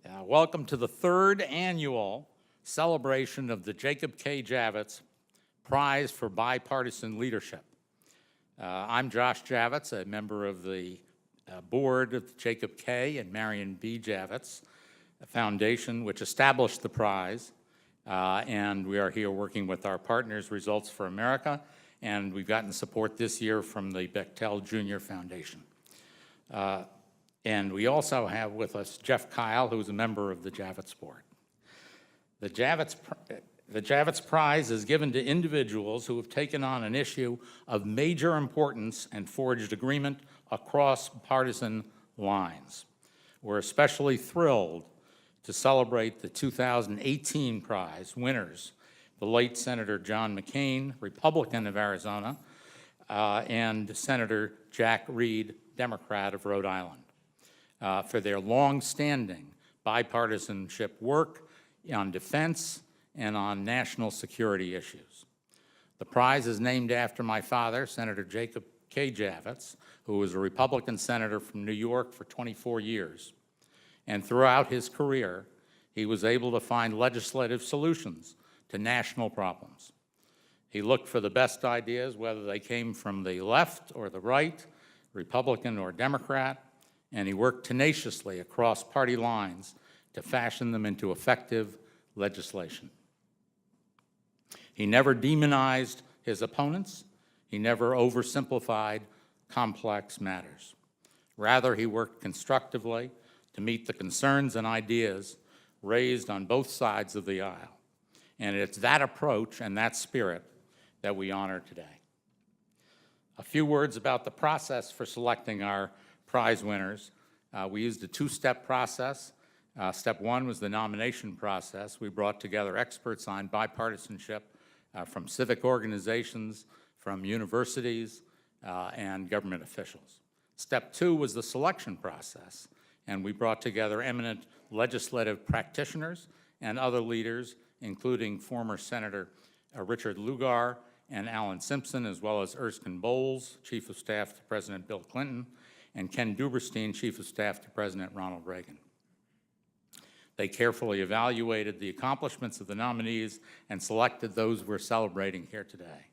Welcome to the third annual celebration of the Jacob K. Javits Prize for Bipartisan Leadership. I'm Josh Javits, a member of the board of the Jacob K. and Marian B. Javits Foundation, which established the prize. And we are here working with our partners, Results for America, and we've gotten support this year from the Bechtel Jr. Foundation. And we also have with us Jeff Kyl, who's a member of the Javits board. The Javits Prize is given to individuals who have taken on an issue of major importance and forged agreement across partisan lines. We're especially thrilled to celebrate the 2018 prize winners, the late Senator John McCain, Republican of Arizona, and Senator Jack Reed, Democrat of Rhode Island, for their long-standing bipartisanship work on defense and on national security issues. The prize is named after my father, Senator Jacob K. Javits, who was a Republican senator from New York for 24 years. And throughout his career, he was able to find legislative solutions to national problems. He looked for the best ideas, whether they came from the left or the right, Republican or Democrat, and he worked tenaciously across party lines to fashion them into effective legislation. He never demonized his opponents. He never oversimplified complex matters. Rather, he worked constructively to meet the concerns and ideas raised on both sides of the aisle. And it's that approach and that spirit that we honor today. A few words about the process for selecting our prize winners. We used a two-step process. Step one was the nomination process. We brought together experts on bipartisanship from civic organizations, from universities, and government officials. Step two was the selection process, and we brought together eminent legislative practitioners and other leaders, including former Senator Richard Lugar and Alan Simpson, as well as Erskine Bowles, Chief of Staff to President Bill Clinton, and Ken Duberstein, Chief of Staff to President Ronald Reagan. They carefully evaluated the accomplishments of the nominees and selected those we're celebrating here today.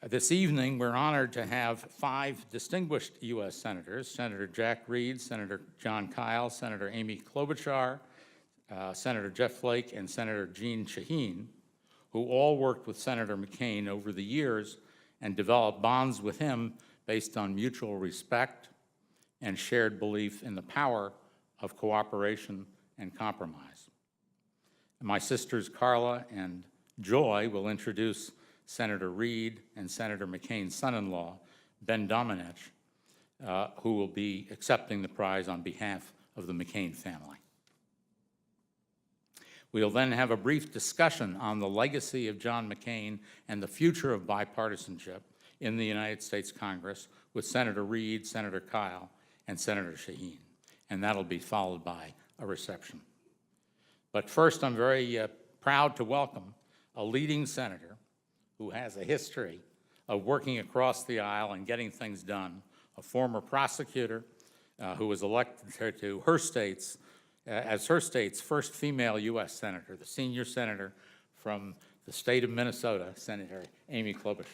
This evening, we're honored to have 5 distinguished U.S. senators, Senator Jack Reed, Senator Jon Kyl, Senator Amy Klobuchar, Senator Jeff Flake, and Senator Jeanne Shaheen, who all worked with Senator McCain over the years and developed bonds with him based on mutual respect and shared belief in the power of cooperation and compromise. My sisters Carla and Joy will introduce Senator Reed and Senator McCain's son-in-law, Ben Domenech, who will be accepting the prize on behalf of the McCain family. We'll then have a brief discussion on the legacy of John McCain and the future of bipartisanship in the United States Congress with Senator Reed, Senator Kyl, and Senator Shaheen, and that'll be followed by a reception. But first, I'm very proud to welcome a leading senator who has a history of working across the aisle and getting things done, a former prosecutor who was elected to her state's as her state's first female U.S. senator, the senior senator from the state of Minnesota, Senator Amy Klobuchar.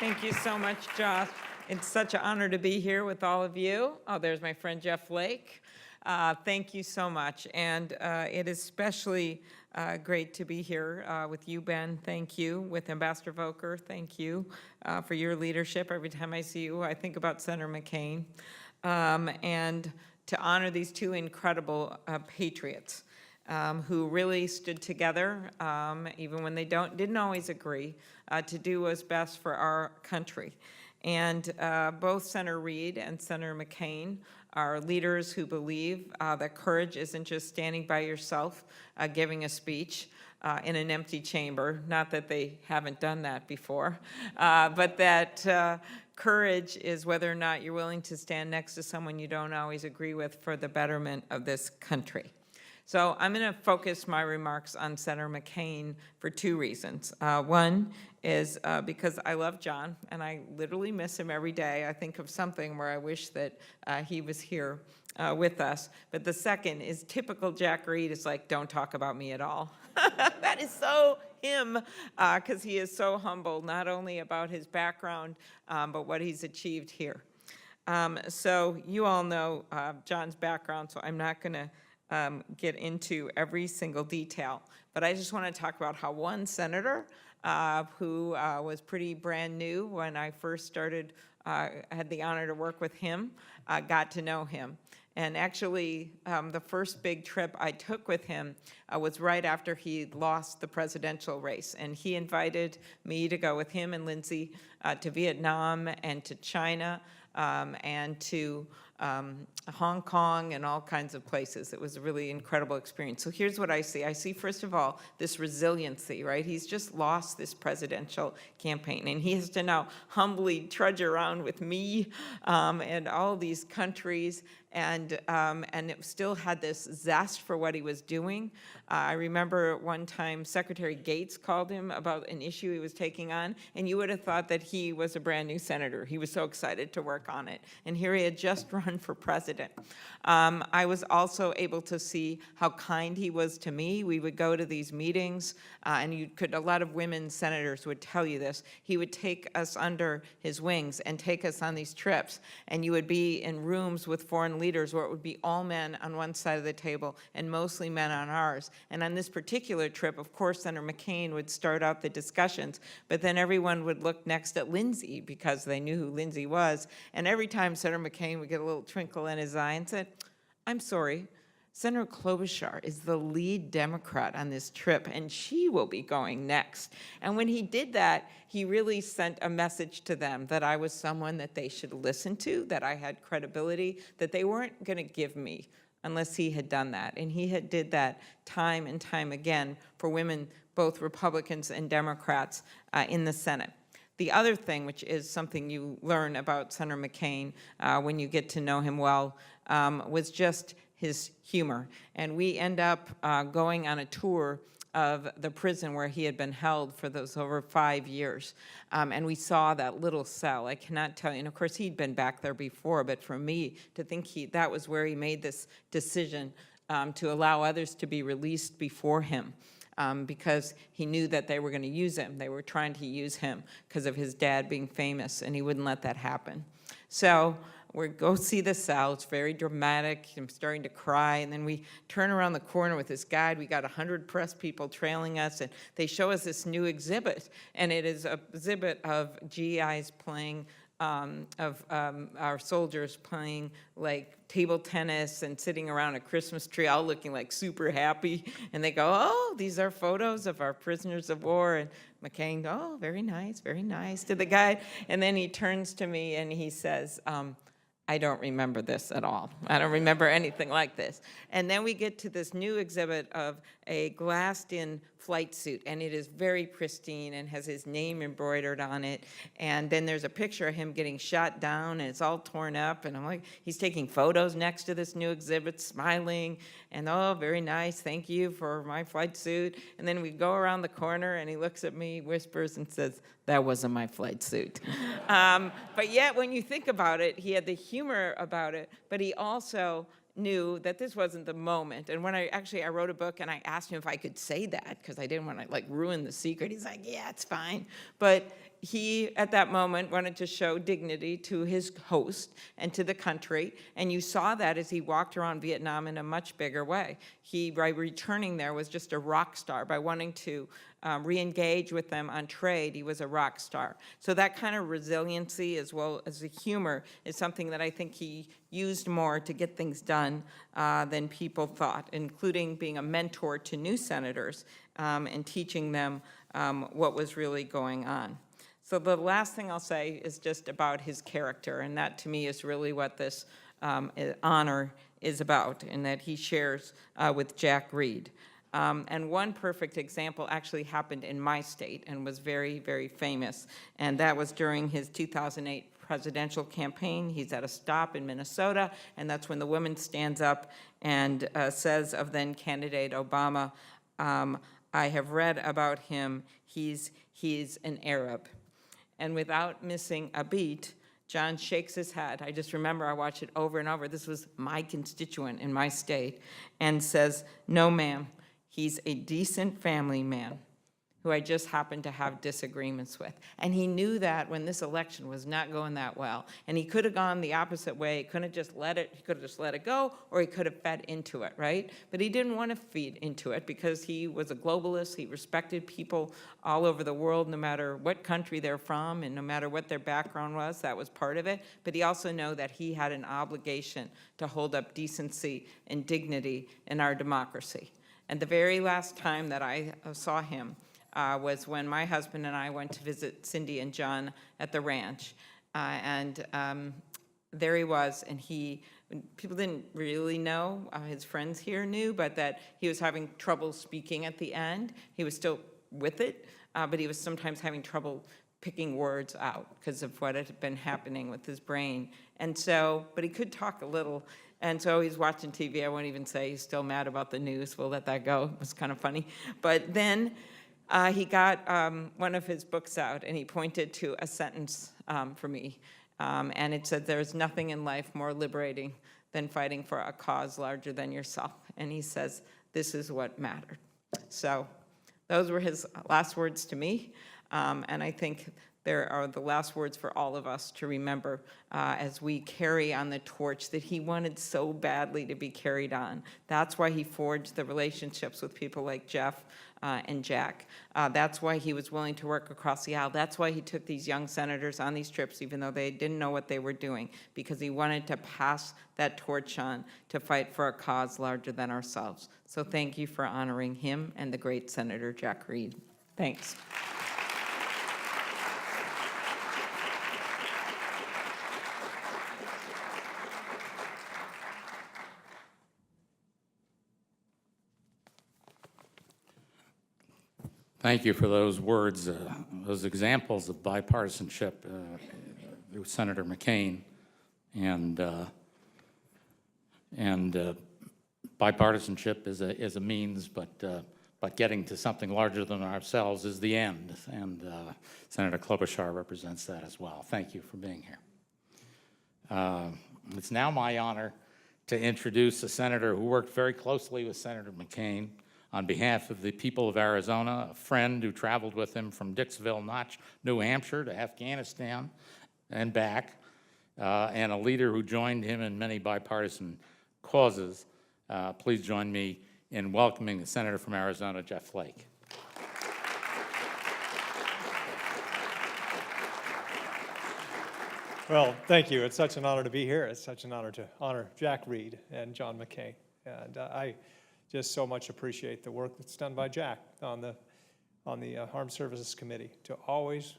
Thank you so much, Josh. It's such an honor to be here with all of you. Oh, there's my friend Jeff Flake. Thank you so much. And it is especially great to be here with you, Ben. Thank you. With Ambassador Volker, thank you for your leadership. Every time I see you, I think about Senator McCain. And to honor these 2 incredible patriots who really stood together, even when they didn't always agree, to do what's best for our country. And both Senator Reed and Senator McCain are leaders who believe that courage isn't just standing by yourself, giving a speech in an empty chamber. Not that they haven't done that before, but that courage is whether or not you're willing to stand next to someone you don't always agree with for the betterment of this country. So I'm going to focus my remarks on Senator McCain for two reasons. One is because I love Jon, and I literally miss him every day. I think of something where I wish that he was here with us. But the second is typical Jack Reed is like, don't talk about me at all. That is so him, because he is so humble, not only about his background, but what he's achieved here. So you all know Jon's background, so I'm not going to get into every single detail, but I just want to talk about how one senator who was pretty brand new when I first started, had the honor to work with him, got to know him. And actually, the first big trip I took with him was right after he lost the presidential race. And he invited me to go with him and Lindsay to Vietnam and to China and to Hong Kong and all kinds of places. It was a really incredible experience. So here's what I see. I see, first of all, this resiliency, right? He's just lost this presidential campaign, and he has to now humbly trudge around with me and all these countries, and it still had this zest for what he was doing. I remember one time Secretary Gates called him about an issue he was taking on, and you would have thought that he was a brand new senator. He was so excited to work on it. And here he had just run for president. I was also able to see how kind he was to me. We would go to these meetings, and a lot of women senators would tell you this. He would take us under his wings and take us on these trips, and you would be in rooms with foreign leaders where it would be all men on one side of the table and mostly men on ours. And on this particular trip, of course, Senator McCain would start out the discussions, but then everyone would look next at Lindsay because they knew who Lindsay was. And every time Senator McCain would get a little twinkle in his eye and said, I'm sorry, Senator Klobuchar is the lead Democrat on this trip, and she will be going next. And when he did that, he really sent a message to them that I was someone that they should listen to, that I had credibility, that they weren't going to give me unless he had done that. And he did that time and time again for women, both Republicans and Democrats in the Senate. The other thing, which is something you learn about Senator McCain when you get to know him well, was just his humor. And we end up going on a tour of the prison where he had been held for those over 5 years. And we saw that little cell. I cannot tell you, and of course he'd been back there before, but for me to think that was where he made this decision to allow others to be released before him. Because he knew that they were going to use him. They were trying to use him because of his dad being famous, and he wouldn't let that happen. So we go see the cell. It's very dramatic. I'm starting to cry, and then we turn around the corner with this guide. We got 100 press people trailing us, and they show us this new exhibit, and it is an exhibit of GIs playing our soldiers playing like table tennis and sitting around a Christmas tree, all looking like super happy. And they go, oh, these are photos of our prisoners of war. And McCain, oh, very nice to the guy. And then he turns to me and he says, I don't remember this at all. I don't remember anything like this. And then we get to this new exhibit of a glassed-in flight suit, and it is very pristine and has his name embroidered on it. And then there's a picture of him getting shot down, and it's all torn up. And I'm like, he's taking photos next to this new exhibit, smiling, and oh, very nice, thank you for my flight suit. And then we go around the corner, and he looks at me, whispers, and says, that wasn't my flight suit. But yet, when you think about it, he had the humor about it, but he also knew that this wasn't the moment. And when I wrote a book and I asked him if I could say that because I didn't want to like ruin the secret. He's like, yeah, it's fine. But he, at that moment, wanted to show dignity to his host and to the country. And you saw that as he walked around Vietnam in a much bigger way. He, by returning there, was just a rock star. By wanting to re-engage with them on trade, he was a rock star. So that kind of resiliency as well as the humor is something that I think he used more to get things done than people thought, including being a mentor to new senators and teaching them what was really going on. So the last thing I'll say is just about his character, and that to me is really what this honor is about, and that he shares with Jack Reed. And one perfect example actually happened in my state and was very, very famous, and that was during his 2008 presidential campaign. He's at a stop in Minnesota, and that's when the woman stands up and says of then candidate Obama, I have read about him, he's an Arab. And without missing a beat, Jon shakes his head. I just remember I watched it over and over. This was my constituent in my state, and says, no, ma'am, he's a decent family man who I just happened to have disagreements with. And he knew that when this election was not going that well. And he could have gone the opposite way. He could have just let it go, or he could have fed into it, right? But he didn't want to feed into it because he was a globalist. He respected people all over the world, no matter what country they're from and no matter what their background was. That was part of it. But he also knew that he had an obligation to hold up decency and dignity in our democracy. And the very last time that I saw him, was when my husband and I went to visit Cindy and John at the ranch. There he was, and people didn't really know, his friends here knew, but that he was having trouble speaking at the end. He was still with it, but he was sometimes having trouble picking words out because of what had been happening with his brain. And so, but he could talk a little, and so he's watching TV. I won't even say he's still mad about the news. We'll let that go. It was kind of funny. But then, he got one of his books out, and he pointed to a sentence for me, and it said, there's nothing in life more liberating than fighting for a cause larger than yourself. And he says, this is what mattered. So those were his last words to me, and I think there are the last words for all of us to remember as we carry on the torch that he wanted so badly to be carried on. That's why he forged the relationships with people like Jeff and Jack. That's why he was willing to work across the aisle. That's why he took these young senators on these trips, even though they didn't know what they were doing, because he wanted to pass that torch on to fight for a cause larger than ourselves. So thank you for honoring him and the great Senator Jack Reed. Thanks. Thank you for those words, those examples of bipartisanship with Senator McCain, and bipartisanship is a means, but getting to something larger than ourselves is the end. And Senator Klobuchar represents that as well. Thank you for being here. It's now my honor to introduce a senator who worked very closely with Senator McCain on behalf of the people of Arizona, a friend who traveled with him from Dixville Notch, New Hampshire to Afghanistan and back, and a leader who joined him in many bipartisan causes. Please join me in welcoming the senator from Arizona, Jeff Flake. Well, thank you. It's such an honor to be here. It's such an honor to honor Jack Reed and Jon McCain. And I just so much appreciate the work that's done by Jack on the Armed Services Committee to always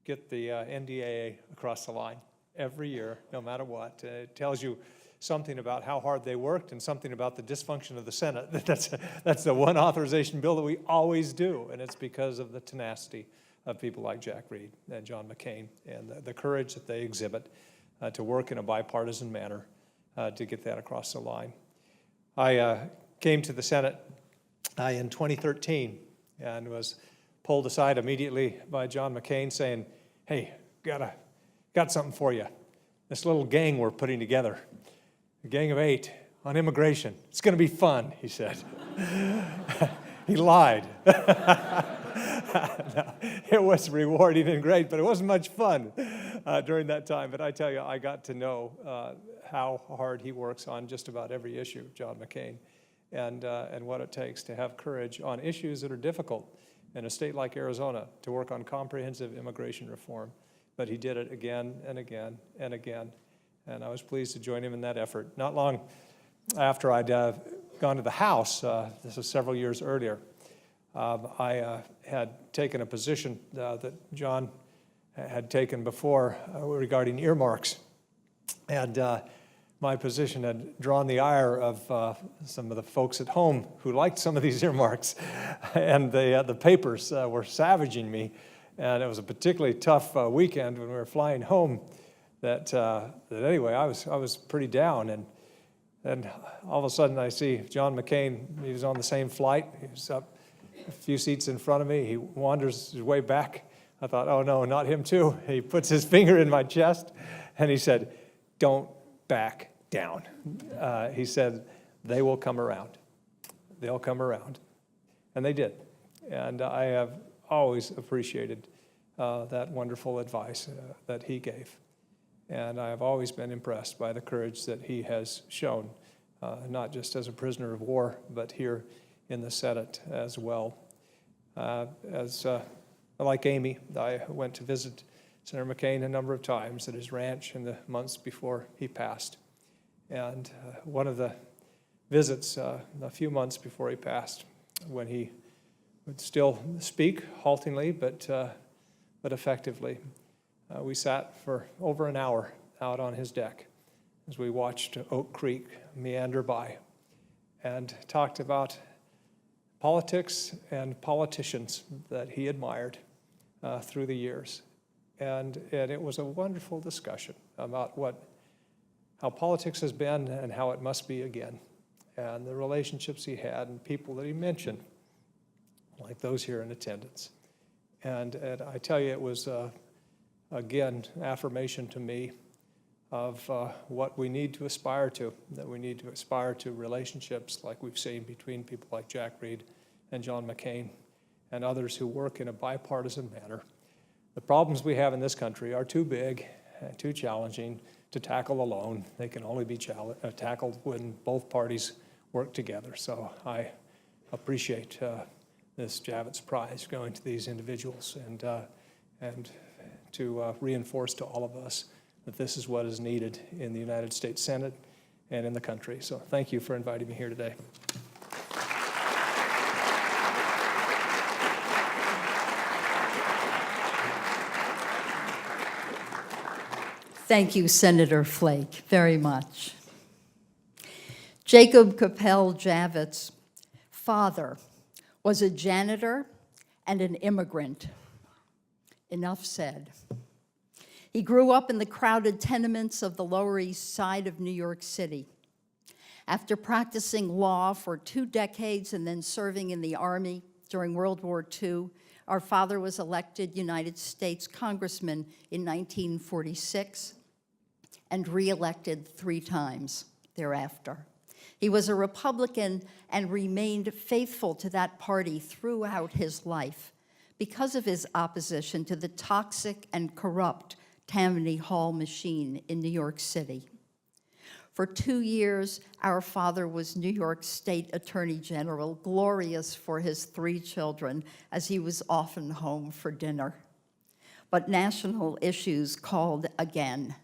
get the NDAA across the line every year, no matter what. It tells you something about how hard they worked and something about the dysfunction of the Senate. That's the one authorization bill that we always do, and it's because of the tenacity of people like Jack Reed and Jon McCain and the courage that they exhibit to work in a bipartisan manner to get that across the line. I came to the Senate in 2013 and was pulled aside immediately by Jon McCain saying, hey, got something for you. This little gang we're putting together, a gang of 8 on immigration. It's going to be fun, he said. He lied. No, it was rewarding and great, but it wasn't much fun during that time. But I tell you, I got to know how hard he works on just about every issue, Jon McCain, and what it takes to have courage on issues that are difficult in a state like Arizona to work on comprehensive immigration reform. But he did it again and again and again, and I was pleased to join him in that effort. Not long after I'd gone to the House, this was several years earlier, I had taken a position that Jon had taken before regarding earmarks, and my position had drawn the ire of some of the folks at home who liked some of these earmarks, and the papers were savaging me, and it was a particularly tough weekend when we were flying home that anyway, I was pretty down, and all of a sudden I see John McCain. He was on the same flight. He was up a few seats in front of me. He wanders his way back. I thought, oh no, not him too. He puts his finger in my chest, and he said, "Don't back down." He said, "They will come around. They'll come around." And they did. And I have always appreciated that wonderful advice that he gave. And I have always been impressed by the courage that he has shown, not just as a prisoner of war, but here in the Senate as well. Like Amy, I went to visit Senator McCain a number of times at his ranch in the months before he passed. And one of the visits, a few months before he passed, when he would still speak haltingly but effectively, we sat for over an hour out on his deck as we watched Oak Creek meander by and talked about politics and politicians that he admired through the years. And it was a wonderful discussion about how politics has been and how it must be again, and the relationships he had and people that he mentioned, like those here in attendance. And I tell you, it was, again, affirmation to me of what we need to aspire to, that we need to aspire to relationships like we've seen between people like Jack Reed and John McCain and others who work in a bipartisan manner. The problems we have in this country are too big and too challenging to tackle alone. They can only be tackled when both parties work together. So I appreciate this Javits Prize going to these individuals and to reinforce to all of us that this is what is needed in the United States Senate and in the country. So thank you for inviting me here today. Thank you, Senator Flake, very much. Jacob Capel Javits' father was a janitor and an immigrant. Enough said. He grew up in the crowded tenements of the Lower East Side of New York City. After practicing law for 2 decades and then serving in the Army during World War II, our father was elected United States Congressman in 1946 and re-elected 3 times thereafter. He was a Republican and remained faithful to that party throughout his life because of his opposition to the toxic and corrupt Tammany Hall machine in New York City. For 2 years, our father was New York State Attorney General, glorious for his 3 children, as he was often home for dinner. But national issues called again,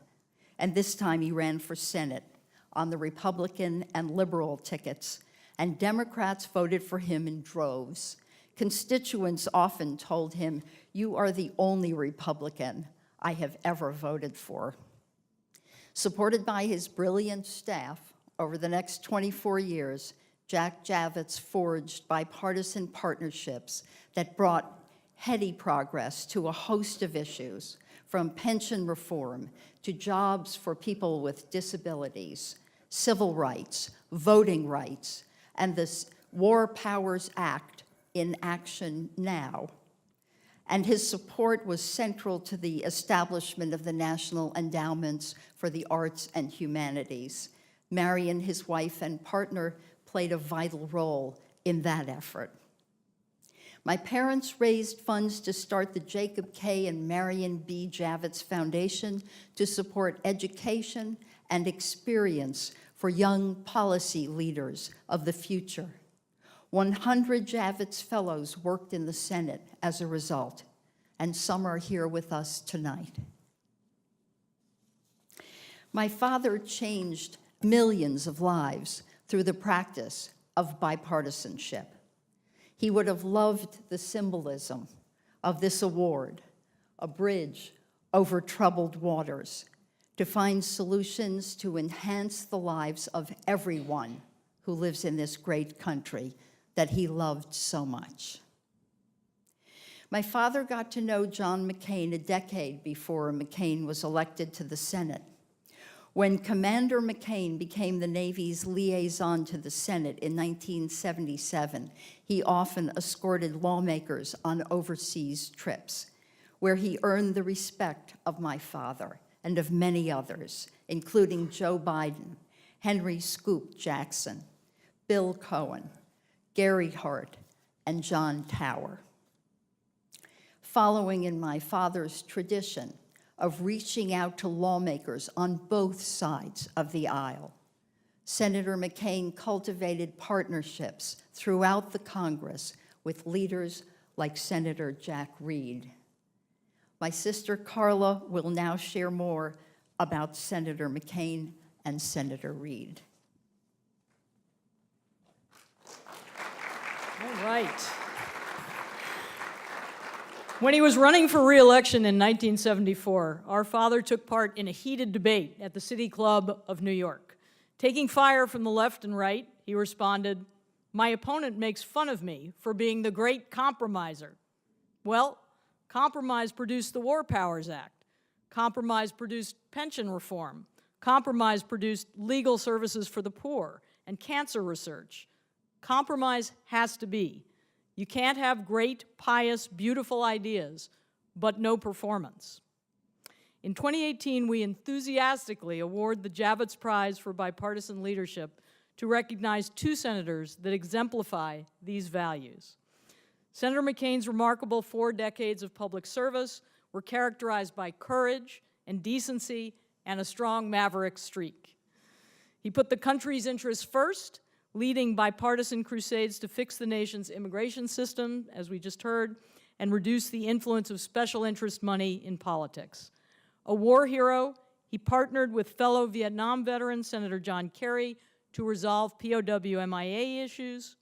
and this time he ran for Senate on the Republican and liberal tickets, and Democrats voted for him in droves. Constituents often told him, "You are the only Republican I have ever voted for." Supported by his brilliant staff, over the next 24 years, Jack Javits forged bipartisan partnerships that brought heady progress to a host of issues, from pension reform to jobs for people with disabilities, civil rights, voting rights, and the War Powers Act in action now. And his support was central to the establishment of the National Endowments for the Arts and Humanities. Marian, his wife and partner, played a vital role in that effort. My parents raised funds to start the Jacob K. and Marian B. Javits Foundation to support education and experience for young policy leaders of the future. 100 Javits Fellows worked in the Senate as a result, and some are here with us tonight. My father changed millions of lives through the practice of bipartisanship. He would have loved the symbolism of this award, a bridge over troubled waters, to find solutions to enhance the lives of everyone who lives in this great country that he loved so much. My father got to know John McCain a decade before McCain was elected to the Senate. When Commander McCain became the Navy's liaison to the Senate in 1977, he often escorted lawmakers on overseas trips, where he earned the respect of my father and of many others, including Joe Biden, Henry Scoop Jackson, Bill Cohen, Gary Hart, and John Tower. Following in my father's tradition of reaching out to lawmakers on both sides of the aisle, Senator McCain cultivated partnerships throughout the Congress with leaders like Senator Jack Reed. My sister Carla will now share more about Senator McCain and Senator Reed. All right. When he was running for re-election in 1974, our father took part in a heated debate at the City Club of New York. Taking fire from the left and right, he responded, "My opponent makes fun of me for being the great compromiser." Well, compromise produced the War Powers Act. Compromise produced pension reform. Compromise produced legal services for the poor and cancer research. Compromise has to be. You can't have great, pious, beautiful ideas, but no performance. In 2018, we enthusiastically award the Javits Prize for Bipartisan Leadership to recognize 2 senators that exemplify these values. Senator McCain's remarkable 4 decades of public service were characterized by courage and decency and a strong maverick streak. He put the country's interests first, leading bipartisan crusades to fix the nation's immigration system, as we just heard, and reduce the influence of special interest money in politics. A war hero, he partnered with fellow Vietnam veteran Senator Jon Kyl to resolve POW MIA issues,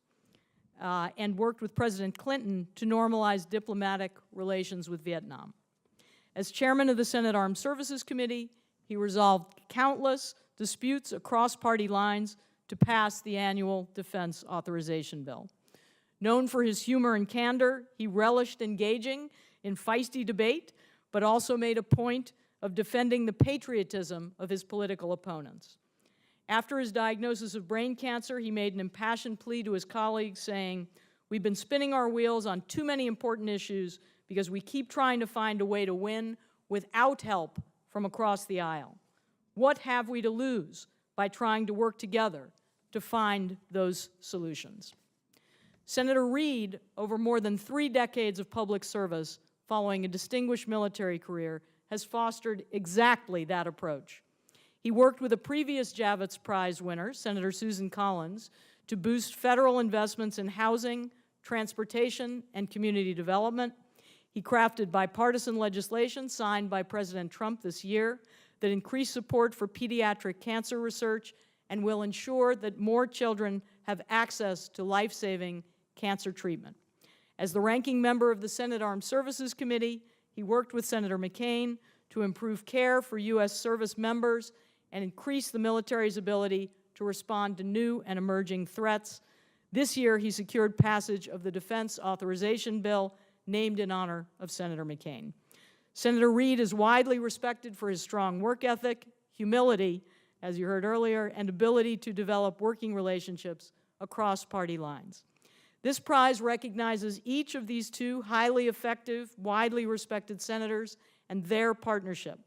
and worked with President Clinton to normalize diplomatic relations with Vietnam. As chairman of the Senate Armed Services Committee, he resolved countless disputes across party lines to pass the annual defense authorization bill. Known for his humor and candor, he relished engaging in feisty debate, but also made a point of defending the patriotism of his political opponents. After his diagnosis of brain cancer, he made an impassioned plea to his colleagues saying, "We've been spinning our wheels on too many important issues because we keep trying to find a way to win without help from across the aisle. What have we to lose by trying to work together to find those solutions?" Senator Reed, over more than 3 decades of public service following a distinguished military career, has fostered exactly that approach. He worked with a previous Javits Prize winner, Senator Susan Collins, to boost federal investments in housing, transportation, and community development. He crafted bipartisan legislation signed by President Trump this year that increased support for pediatric cancer research and will ensure that more children have access to life-saving cancer treatment. As the ranking member of the Senate Armed Services Committee, he worked with Senator McCain to improve care for U.S. service members and increase the military's ability to respond to new and emerging threats. This year, he secured passage of the Defense Authorization Bill named in honor of Senator McCain. Senator Reed is widely respected for his strong work ethic, humility, as you heard earlier, and ability to develop working relationships across party lines. This prize recognizes each of these 2 highly effective, widely respected senators and their partnership.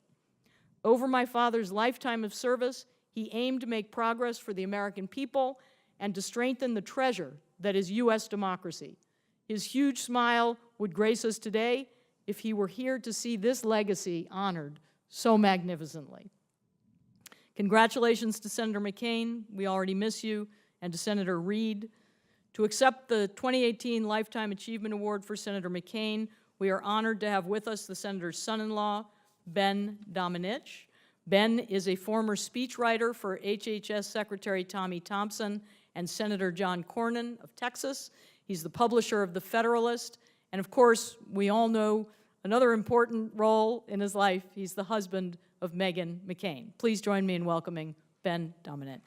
Over my father's lifetime of service, he aimed to make progress for the American people and to strengthen the treasure that is U.S. democracy. His huge smile would grace us today if he were here to see this legacy honored so magnificently. Congratulations to Senator McCain, we already miss you, and to Senator Reed. To accept the 2018 Lifetime Achievement Award for Senator McCain, we are honored to have with us the senator's son-in-law, Ben Domenech. Ben is a former speechwriter for HHS Secretary Tommy Thompson and Senator John Cornyn of Texas. He's the publisher of The Federalist, and of course, we all know another important role in his life. He's the husband of Meghan McCain. Please join me in welcoming Ben Domenech.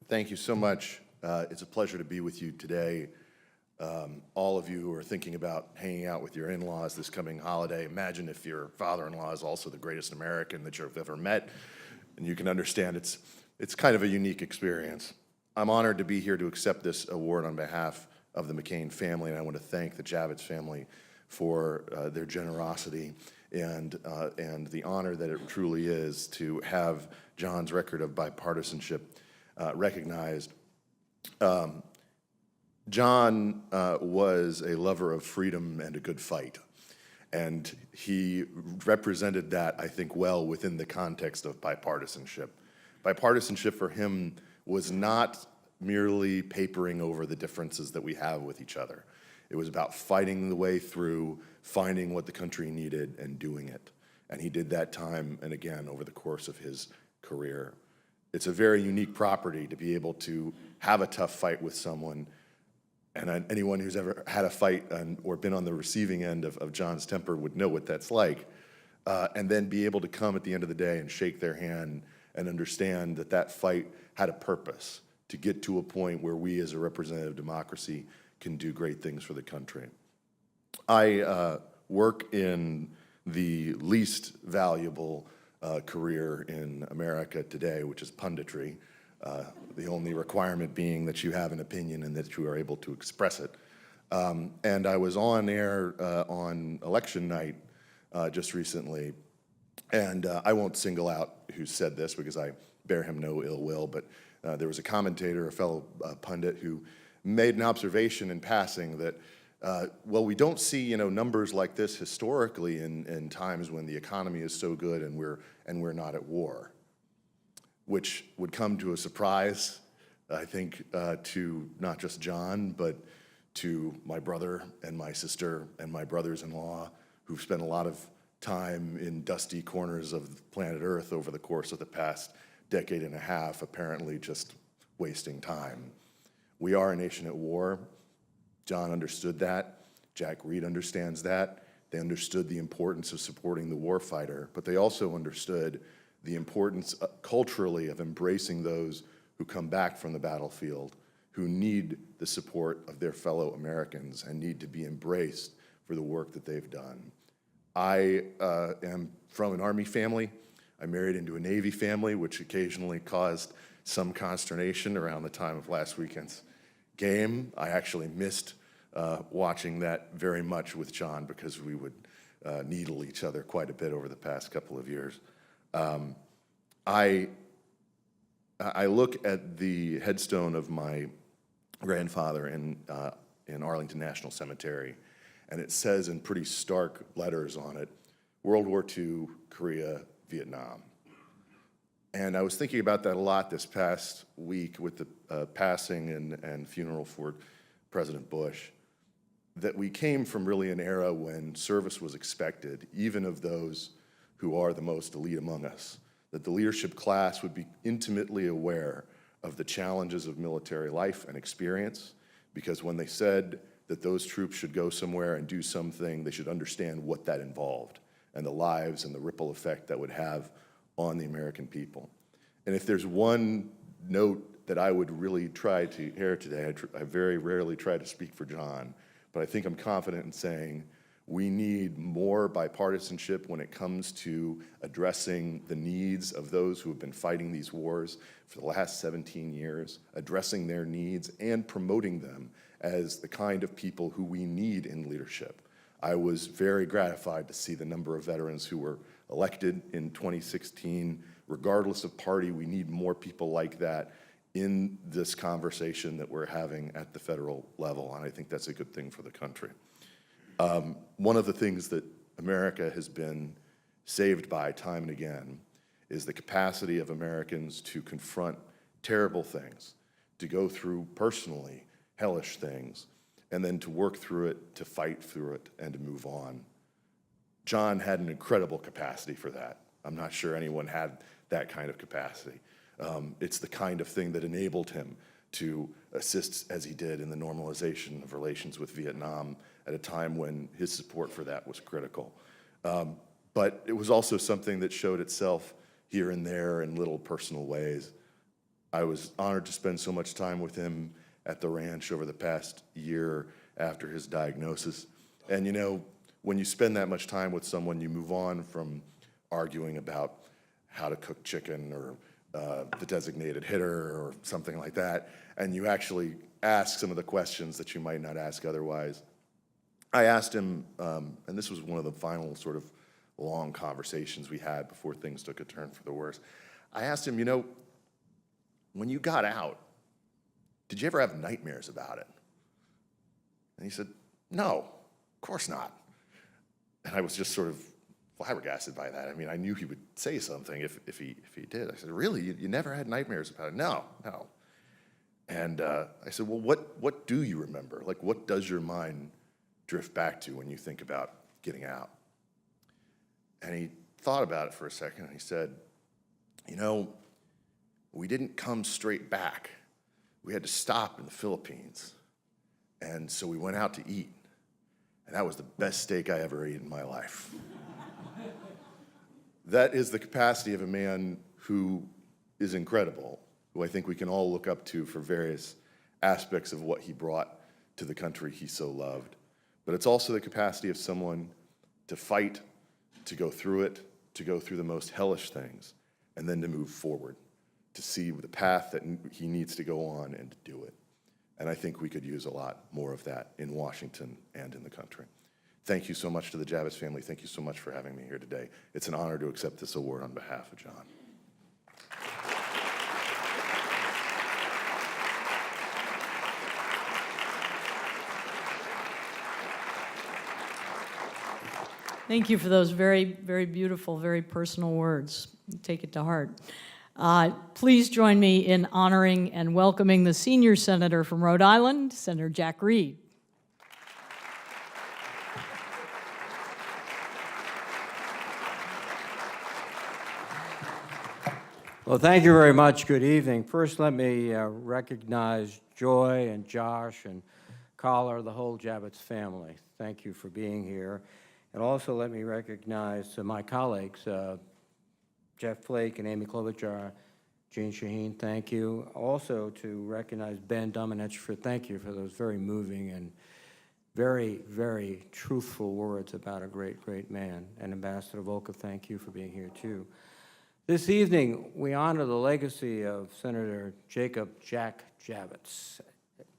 Thank you so much. It's a pleasure to be with you today. All of you who are thinking about hanging out with your in-laws this coming holiday, imagine if your father-in-law is also the greatest American that you've ever met, and you can understand it's kind of a unique experience. I'm honored to be here to accept this award on behalf of the McCain family, and I want to thank the Javits family for their generosity and the honor that it truly is to have John's record of bipartisanship recognized. John was a lover of freedom and a good fight, and he represented that, I think, well within the context of bipartisanship. Bipartisanship for him was not merely papering over the differences that we have with each other. It was about fighting the way through, finding what the country needed, and doing it. And he did that time and again over the course of his career. It's a very unique property to be able to have a tough fight with someone, and anyone who's ever had a fight or been on the receiving end of John's temper would know what that's like, and then be able to come at the end of the day and shake their hand and understand that that fight had a purpose to get to a point where we as a representative democracy can do great things for the country. I work in the least valuable career in America today, which is punditry, the only requirement being that you have an opinion and that you are able to express it. And I was on air on election night just recently, and I won't single out who said this because I bear him no ill will, but there was a commentator, a fellow pundit, who made an observation in passing that, well, we don't see numbers like this historically in times when the economy is so good and we're not at war, which would come to a surprise, I think, to not just John, but to my brother and my sister and my brothers-in-law, who've spent a lot of time in dusty corners of planet Earth over the course of the past decade and a half, apparently just wasting time. We are a nation at war. John understood that. Jack Reed understands that. They understood the importance of supporting the warfighter, but they also understood the importance culturally of embracing those who come back from the battlefield, who need the support of their fellow Americans and need to be embraced for the work that they've done. I am from an Army family. I married into a Navy family, which occasionally caused some consternation around the time of last weekend's game. I actually missed watching that very much with John because we would needle each other quite a bit over the past couple of years. I look at the headstone of my grandfather in Arlington National Cemetery, and it says in pretty stark letters on it, World War II, Korea, Vietnam. And I was thinking about that a lot this past week with the passing and funeral for President Bush, that we came from really an era when service was expected, even of those who are the most elite among us, that the leadership class would be intimately aware of the challenges of military life and experience, because when they said that those troops should go somewhere and do something, they should understand what that involved and the lives and the ripple effect that would have on the American people. And if there's one note that I would really try to air today, I very rarely try to speak for John, but I think I'm confident in saying we need more bipartisanship when it comes to addressing the needs of those who have been fighting these wars for the last 17 years, addressing their needs and promoting them as the kind of people who we need in leadership. I was very gratified to see the number of veterans who were elected in 2016. Regardless of party, we need more people like that in this conversation that we're having at the federal level, and I think that's a good thing for the country. One of the things that America has been saved by time and again is the capacity of Americans to confront terrible things, to go through personally hellish things, and then to work through it, to fight through it, and to move on. John had an incredible capacity for that. I'm not sure anyone had that kind of capacity. It's the kind of thing that enabled him to assist, as he did, in the normalization of relations with Vietnam at a time when his support for that was critical. But it was also something that showed itself here and there in little personal ways. I was honored to spend so much time with him at the ranch over the past year after his diagnosis. And you know, when you spend that much time with someone, you move on from arguing about how to cook chicken or the designated hitter or something like that, and you actually ask some of the questions that you might not ask otherwise. I asked him, and this was one of the final sort of long conversations we had before things took a turn for the worse. I asked him, you know, when you got out, did you ever have nightmares about it? And he said, no, of course not. And I was just sort of flabbergasted by that. I mean, I knew he would say something if he did. I said, really? You never had nightmares about it? No. And I said, well, what do you remember? Like, what does your mind drift back to when you think about getting out? And he thought about it for a second, and he said, you know, we didn't come straight back. We had to stop in the Philippines. And so we went out to eat. And that was the best steak I ever ate in my life. That is the capacity of a man who is incredible, who I think we can all look up to for various aspects of what he brought to the country he so loved. But it's also the capacity of someone to fight, to go through it, to go through the most hellish things, and then to move forward, to see the path that he needs to go on and to do it. And I think we could use a lot more of that in Washington and in the country. Thank you so much to the Javits family. Thank you so much for having me here today. It's an honor to accept this award on behalf of Jon. Thank you for those very, very beautiful, very personal words. Take it to heart. Please join me in honoring and welcoming the senior senator from Rhode Island, Senator Jack Reed. Well, thank you very much. Good evening. First, let me recognize Joy and Josh and Carla, the whole Javits family. Thank you for being here. And also let me recognize my colleagues, Jeff Flake and Amy Klobuchar, Jeanne, Shaheen, thank you. Also to recognize Ben Domenech thank you for those very moving and very, very truthful words about a great, great man. And Ambassador Volker, thank you for being here too. This evening, we honor the legacy of Senator Jack Javits,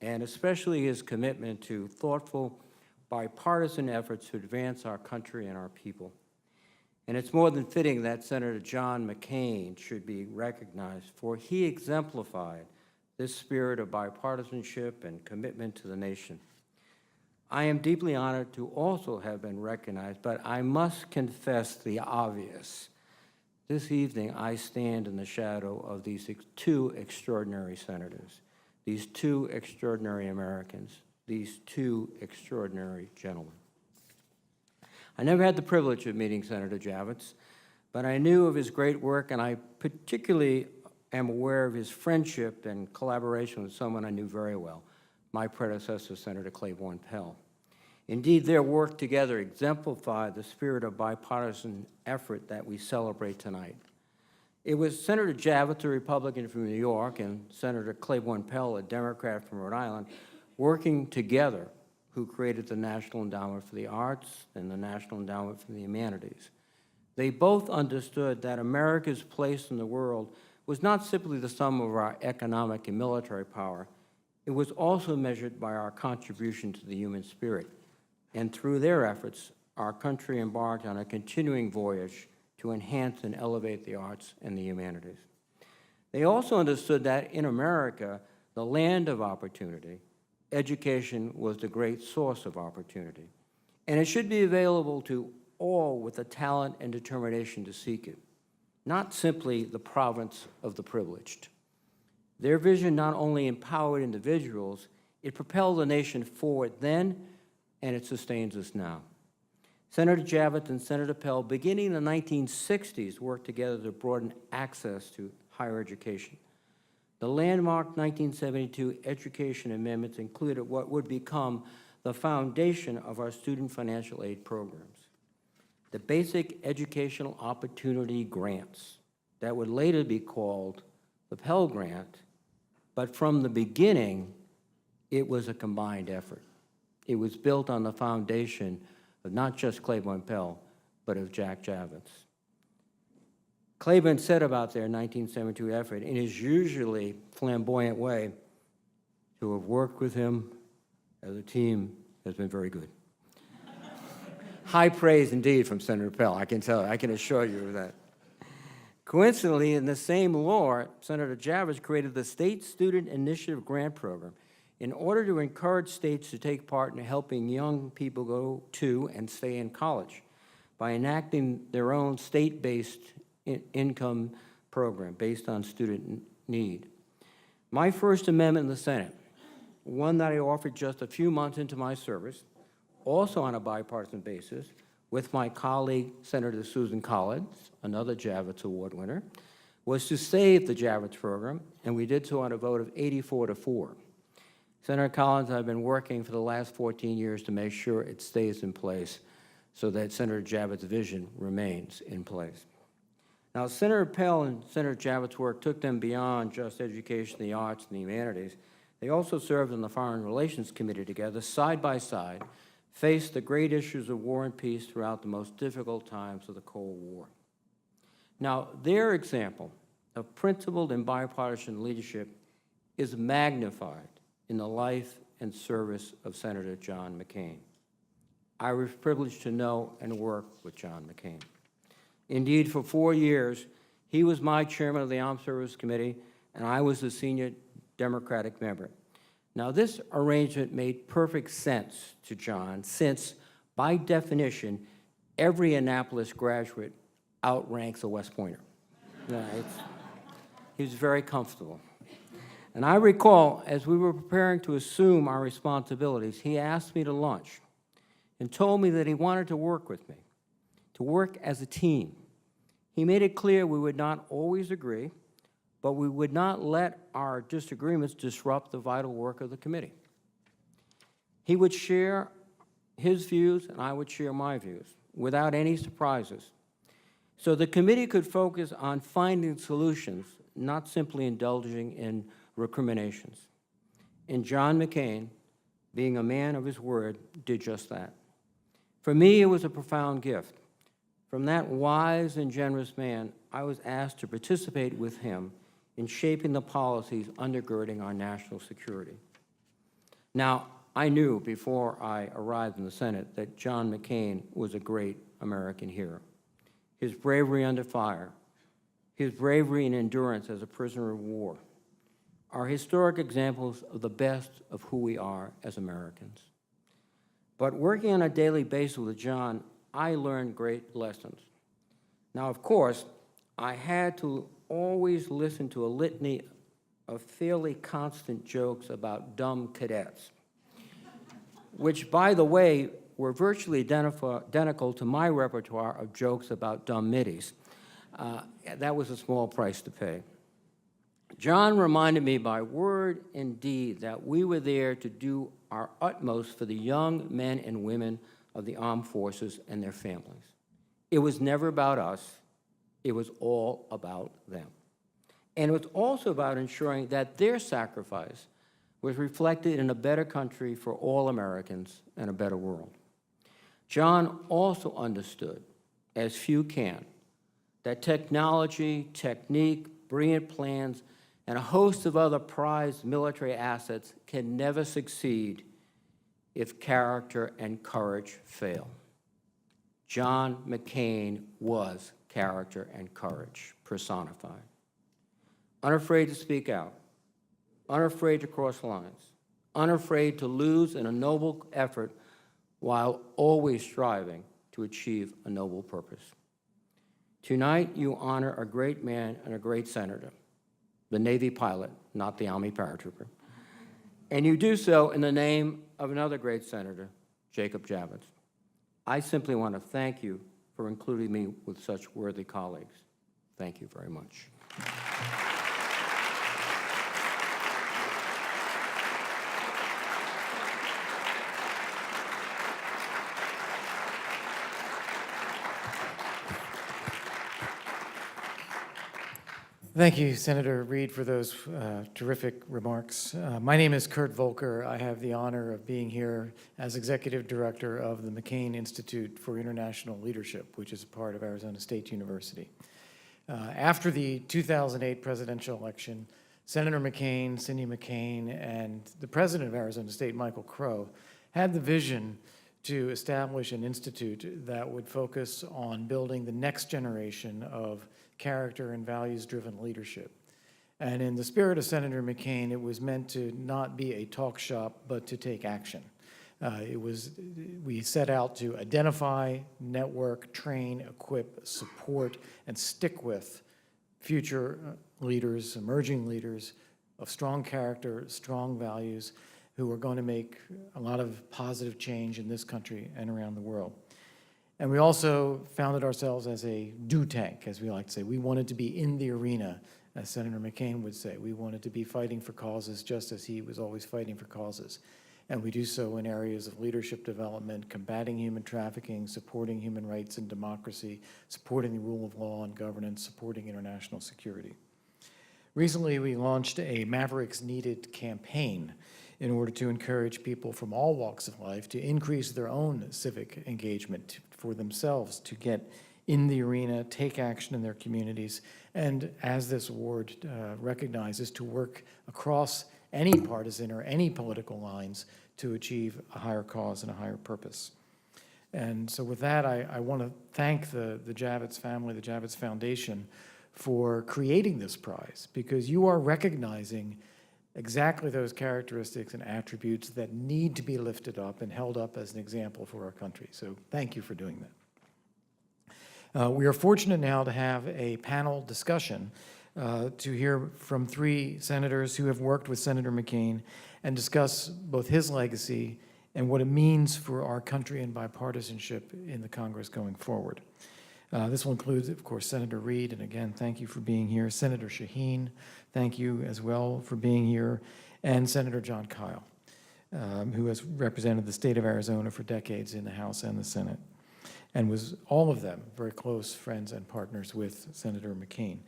and especially his commitment to thoughtful, bipartisan efforts to advance our country and our people. And it's more than fitting that Senator John McCain should be recognized, for he exemplified this spirit of bipartisanship and commitment to the nation. I am deeply honored to also have been recognized, but I must confess the obvious. This evening, I stand in the shadow of these two extraordinary senators, these two extraordinary Americans, these two extraordinary gentlemen. I never had the privilege of meeting Senator Javits, but I knew of his great work, and I particularly am aware of his friendship and collaboration with someone I knew very well, my predecessor, Senator Claiborne Pell. Indeed, their work together exemplified the spirit of bipartisan effort that we celebrate tonight. It was Senator Javits, a Republican from New York, and Senator Claiborne Pell, a Democrat from Rhode Island, working together who created the National Endowment for the Arts and the National Endowment for the Humanities. They both understood that America's place in the world was not simply the sum of our economic and military power, it was also measured by our contribution to the human spirit. And through their efforts, our country embarked on a continuing voyage to enhance and elevate the arts and the humanities. They also understood that in America, the land of opportunity, education was the great source of opportunity. And it should be available to all with the talent and determination to seek it, not simply the province of the privileged. Their vision not only empowered individuals, it propelled the nation forward then, and it sustains us now. Senator Javits and Senator Pell, beginning in the 1960s, worked together to broaden access to higher education. The landmark 1972 education amendments included what would become the foundation of our student financial aid programs. The Basic Educational Opportunity Grants, that would later be called the Pell Grant, But from the beginning, it was a combined effort. It was built on the foundation of not just Claiborne Pell, but of Jack Javits. Claiborne said about their 1972 effort, in his usually flamboyant way, to have worked with him as a team has been very good. High praise indeed from Senator Pell, I can tell you, I can assure you of that. Coincidentally, in the same law, Senator Javits created the State Student Initiative Grant Program in order to encourage states to take part in helping young people go to and stay in college by enacting their own state-based income program based on student need. My first amendment in the Senate, one that I offered just a few months into my service, also on a bipartisan basis, with my colleague, Senator Susan Collins, another Javits Award winner, was to save the Javits program, and we did so on a vote of 84-4. Senator Collins and I have been working for the last 14 years to make sure it stays in place so that Senator Javits' vision remains in place. Now, Senator Pell and Senator Javits' work took them beyond just education, the arts, and the humanities. They also served on the Foreign Relations Committee together, side by side, faced the great issues of war and peace throughout the most difficult times of the Cold War. Now, their example of principled and bipartisan leadership is magnified in the life and service of Senator John McCain. I was privileged to know and work with John McCain. Indeed, for 4 years, he was my chairman of the Armed Services Committee, and I was the senior Democratic member. Now, this arrangement made perfect sense to John, since, by definition, every Annapolis graduate outranks a West Pointer. He was very comfortable. And I recall, as we were preparing to assume our responsibilities, he asked me to lunch and told me that he wanted to work with me, to work as a team. He made it clear we would not always agree, but we would not let our disagreements disrupt the vital work of the committee. He would share his views, and I would share my views, without any surprises. So the committee could focus on finding solutions, not simply indulging in recriminations. And John McCain, being a man of his word, did just that. For me, it was a profound gift. From that wise and generous man, I was asked to participate with him in shaping the policies undergirding our national security. Now, I knew before I arrived in the Senate that John McCain was a great American hero. His bravery under fire, his bravery and endurance as a prisoner of war, are historic examples of the best of who we are as Americans. But working on a daily basis with John, I learned great lessons. Now, of course, I had to always listen to a litany of fairly constant jokes about dumb cadets, which, by the way, were virtually identical to my repertoire of jokes about dumb middies. That was a small price to pay. John reminded me by word and deed that we were there to do our utmost for the young men and women of the armed forces and their families. It was never about us. It was all about them. And it was also about ensuring that their sacrifice was reflected in a better country for all Americans and a better world. John also understood, as few can, that technology, technique, brilliant plans, and a host of other prized military assets can never succeed if character and courage fail. John McCain was character and courage personified. Unafraid to speak out, unafraid to cross lines, unafraid to lose in a noble effort while always striving to achieve a noble purpose. Tonight, you honor a great man and a great senator, the Navy pilot, not the Army paratrooper. And you do so in the name of another great senator, Jacob Javits. I simply want to thank you for including me with such worthy colleagues. Thank you very much. Thank you, Senator Reid, for those terrific remarks. My name is Kurt Volker. I have the honor of being here as Executive Director of the McCain Institute for International Leadership, which is a part of Arizona State University. After the 2008 presidential election, Senator McCain, Cindy McCain, and the president of Arizona State, Michael Crow, had the vision to establish an institute that would focus on building the next generation of character and values-driven leadership. And in the spirit of Senator McCain, it was meant to not be a talk shop, but to take action. We set out to identify, network, train, equip, support, and stick with future leaders, emerging leaders of strong character, strong values, who are going to make a lot of positive change in this country and around the world. And we also founded ourselves as a do tank, as we like to say. We wanted to be in the arena, as Senator McCain would say. We wanted to be fighting for causes just as he was always fighting for causes. And we do so in areas of leadership development, combating human trafficking, supporting human rights and democracy, supporting the rule of law and governance, supporting international security. Recently, we launched a Mavericks Needed campaign in order to encourage people from all walks of life to increase their own civic engagement for themselves, to get in the arena, take action in their communities, and as this award recognizes, to work across any partisan or any political lines to achieve a higher cause and a higher purpose. And so with that, I want to thank the Javits family, the Javits Foundation, for creating this prize, because you are recognizing exactly those characteristics and attributes that need to be lifted up and held up as an example for our country. So thank you for doing that. We are fortunate now to have a panel discussion to hear from 3 senators who have worked with Senator McCain and discuss both his legacy and what it means for our country and bipartisanship in the Congress going forward. This will include, of course, Senator Reid, and again, thank you for being here. Senator Shaheen, thank you as well for being here. And Senator Jon Kyl, who has represented the state of Arizona for decades in the House and the Senate, and was, all of them, very close friends and partners with Senator McCain.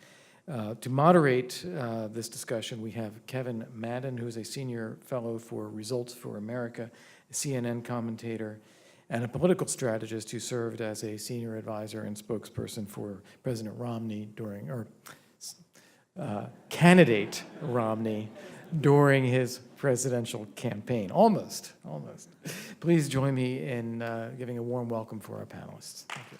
To moderate this discussion, we have Kevin Madden, who is a senior fellow for Results for America, a CNN commentator, and a political strategist who served as a senior advisor and spokesperson for President Romney during, or candidate Romney during his presidential campaign. Almost. Please join me in giving a warm welcome for our panelists. Thank you.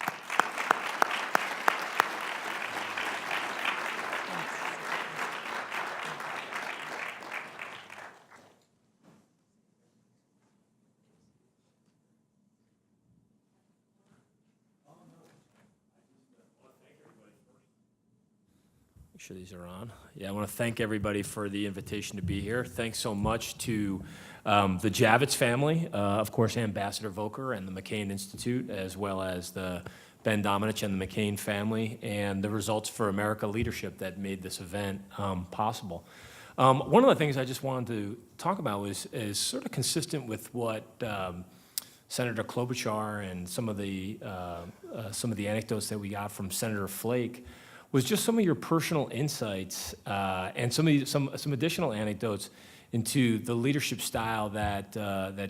Make sure these are on. Yeah, I want to thank everybody for the invitation to be here. Thanks so much to the Javits family, of course, Ambassador Volker and the McCain Institute, as well as the Ben Domenech and the McCain family, and the Results for America leadership that made this event possible. One of the things I just wanted to talk about is sort of consistent with what Senator Klobuchar and some of the anecdotes that we got from Senator Flake, was just some of your personal insights and some additional anecdotes into the leadership style that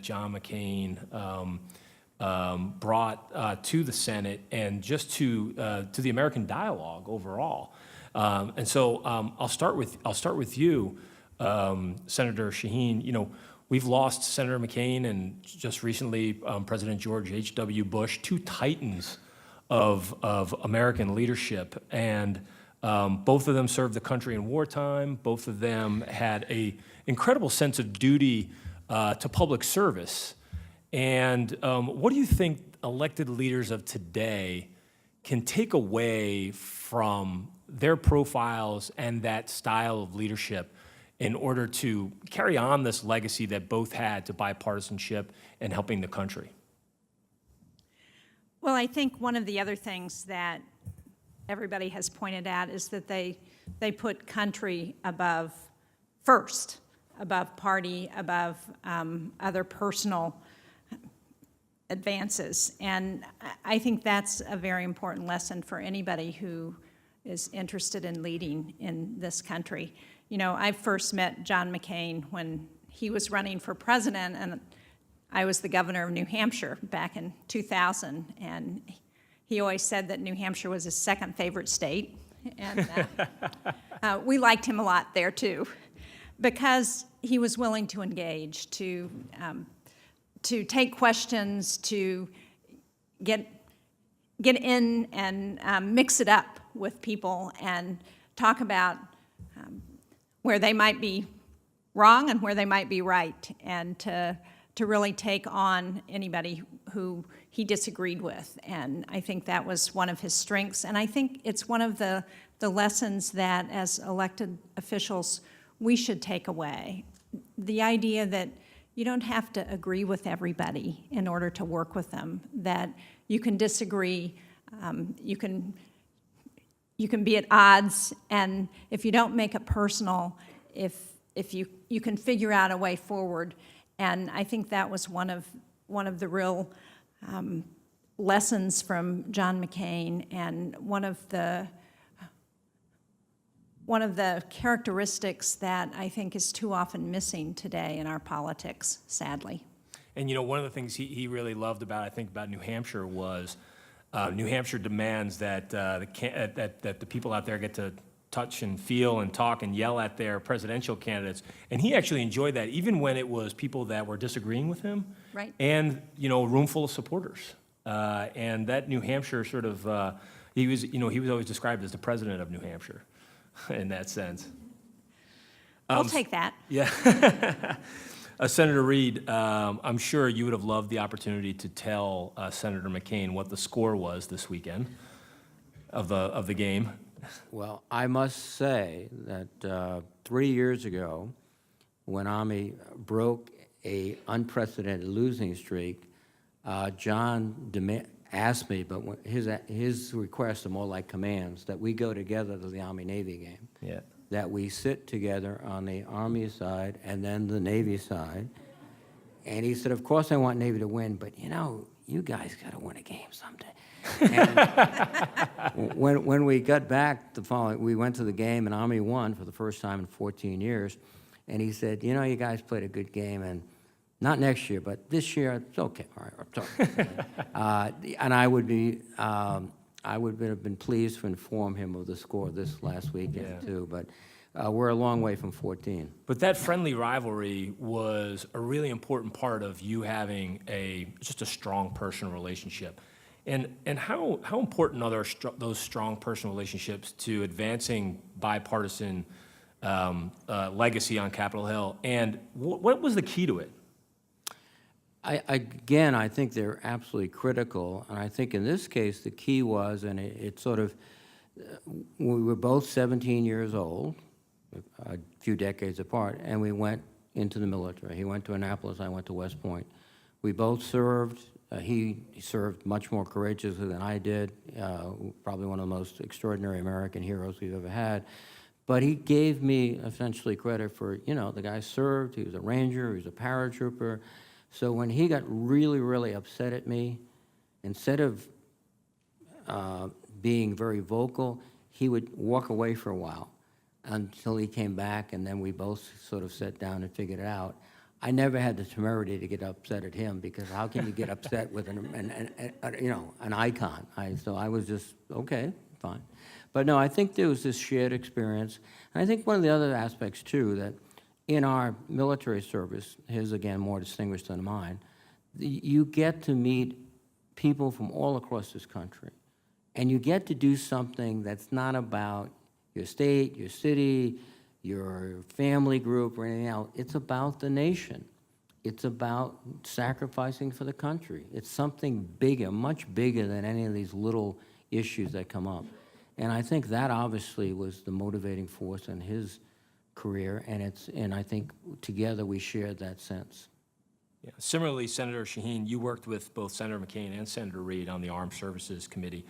John McCain brought to the Senate and just to the American dialogue overall. And so I'll start with you, Senator Shaheen. You know, we've lost Senator McCain and just recently President George H.W. Bush, 2 titans of American leadership, and both of them served the country in wartime. Both of them had an incredible sense of duty to public service. And what do you think elected leaders of today can take away from their profiles and that style of leadership in order to carry on this legacy that both had to bipartisanship and helping the country? Well, I think one of the other things that everybody has pointed out is that they put country above first, above party, above other personal advances. And I think that's a very important lesson for anybody who is interested in leading in this country. You know, I first met John McCain when he was running for president, and I was the governor of New Hampshire back in 2000, and he always said that New Hampshire was his second favorite state, and we liked him a lot there too, because he was willing to engage, to take questions, to get in and mix it up with people and talk about where they might be wrong and where they might be right, and to really take on anybody who he disagreed with. And I think that was one of his strengths. And I think it's one of the lessons that as elected officials we should take away. The idea that you don't have to agree with everybody in order to work with them, that you can disagree, you can be at odds, and if you don't make it personal, if you can figure out a way forward. And I think that was one of the real lessons from John McCain, and one of the characteristics that I think is too often missing today in our politics, sadly. And you know, one of the things he really loved about New Hampshire was New Hampshire demands that that the people out there get to touch and feel and talk and yell at their presidential candidates. And he actually enjoyed that, even when it was people that were disagreeing with him. Right. And, you know, a room full of supporters. And that New Hampshire sort of, he was always described as the president of New Hampshire in that sense. We'll take that. Yeah. Senator Reid, I'm sure you would have loved the opportunity to tell Senator McCain what the score was this weekend of the game. Well, I must say that 3 years ago, when Army broke a unprecedented losing streak, John asked me, but his requests are more like commands, that we go together to the Army-Navy game. Yeah. That we sit together on the Army side and then the Navy side. And he said, of course I want Navy to win, but you know, you guys got to win a game someday. And when we got back the following, we went to the game and Army won for the first time in 14 years. And he said, you know, you guys played a good game, and not next year, but this year, it's okay. All right, it's okay. And I would have been pleased to inform him of the score this last weekend, too. But we're a long way from 14. But that friendly rivalry was a really important part of you having just a strong personal relationship. And how important are those strong personal relationships to advancing bipartisan legacy on Capitol Hill? And what was the key to it? I think they're absolutely critical. And I think in this case, the key was, and it sort of, we were both 17 years old, a few decades apart, and we went into the military. He went to Annapolis, I went to West Point. We both served. He served much more courageously than I did, probably one of the most extraordinary American heroes we've ever had. But he gave me essentially credit for, you know, the guy served, he was a ranger, he was a paratrooper. So when he got really, really upset at me, instead of being very vocal, he would walk away for a while until he came back, and then we both sort of sat down and figured it out. I never had the temerity to get upset at him, because how can you get upset with an icon? So I was just, okay, fine. But no, I think there was this shared experience. And I think one of the other aspects, too, that in our military service, his again more distinguished than mine, you get to meet people from all across this country. And you get to do something that's not about your state, your city, your family group, or anything else. It's about the nation. It's about sacrificing for the country. It's something bigger, much bigger than any of these little issues that come up. And I think that obviously was the motivating force in his career, and I think together we shared that sense. Yeah. Similarly, Senator Shaheen, you worked with both Senator McCain and Senator Reid on the Armed Services Committee,